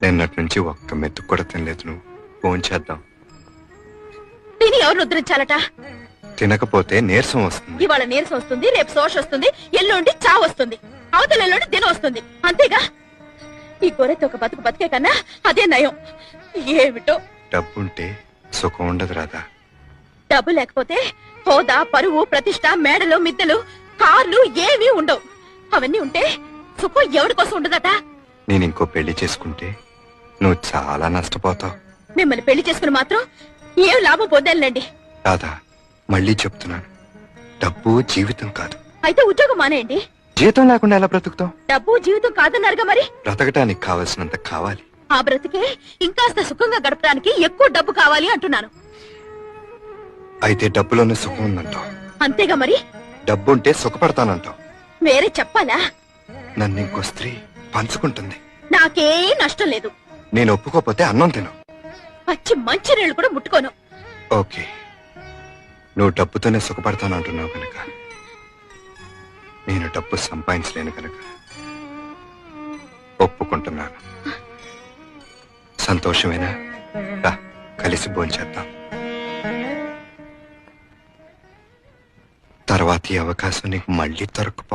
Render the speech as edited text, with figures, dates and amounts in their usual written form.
నిన్నటి నుంచి ఒక్క మెతుకు కూడా తినలేదు. నువ్వు ఫోన్ చేద్దాం. తిని ఎవరు ఉద్ధరించాలట? తినకపోతే నీరసం వస్తుంది. ఇవాళ నీరసం వస్తుంది, రేపు శోష వస్తుంది, ఎల్లుండి చావు వస్తుంది, అవతల ఎల్లుండి దినం వస్తుంది. అంతేగా? ఈ గొర్రెతో ఒక బతుకు బతికే కన్నా అదే నయం. ఏమిటో. డబ్బుంటే సుఖం ఉండదు రాదా? డబ్బు లేకపోతే హోదా, పరువు, ప్రతిష్ట, మేడలు, మిద్దెలు, కార్లు ఏమీ ఉండవు. అవన్నీ ఉంటే సుఖం ఎవరి కోసం ఉండదట? నేను ఇంకో పెళ్లి చేసుకుంటే నువ్వు చాలా నష్టపోతావు. మిమ్మల్ని పెళ్లి చేసుకుని మాత్రం ఏం లాభం పొందాలండి. రాదా, మళ్ళీ చెప్తున్నాను, డబ్బు జీవితం కాదు. అయితే ఉద్యోగం మానేయండి. జీతం లేకుండా ఎలా బ్రతుకుతాం? డబ్బు జీవితం కాదన్నారుగా మరి. బ్రతకటానికి కావలసినంత కావాలి. ఆ బ్రతికే ఇంకాస్త సుఖంగా గడపడానికి ఎక్కువ డబ్బు కావాలి అంటున్నాను. అయితే డబ్బులోనే సుఖం ఉందంటావు. అంతేగా మరి. డబ్బుంటే సుఖపడతానంటావు. వేరే చెప్పాలా? నన్ను ఇంకో స్త్రీ పంచుకుంటుంది. నాకే నష్టం లేదు. నేను ఒప్పుకోపోతే అన్నం తిను. పచ్చి మంచి నీళ్లు కూడా ముట్టుకోను. ఓకే, నువ్వు డబ్బుతోనే సుఖపడతానంటున్నావు కనుక, నేను డబ్బు సంపాదించలేను కనుక ఒప్పుకుంటున్నాను. సంతోషమేనా? రా, కలిసి భోంచేద్దాం. తర్వాత ఈ అవకాశం నీకు మళ్ళీ దొరకపో.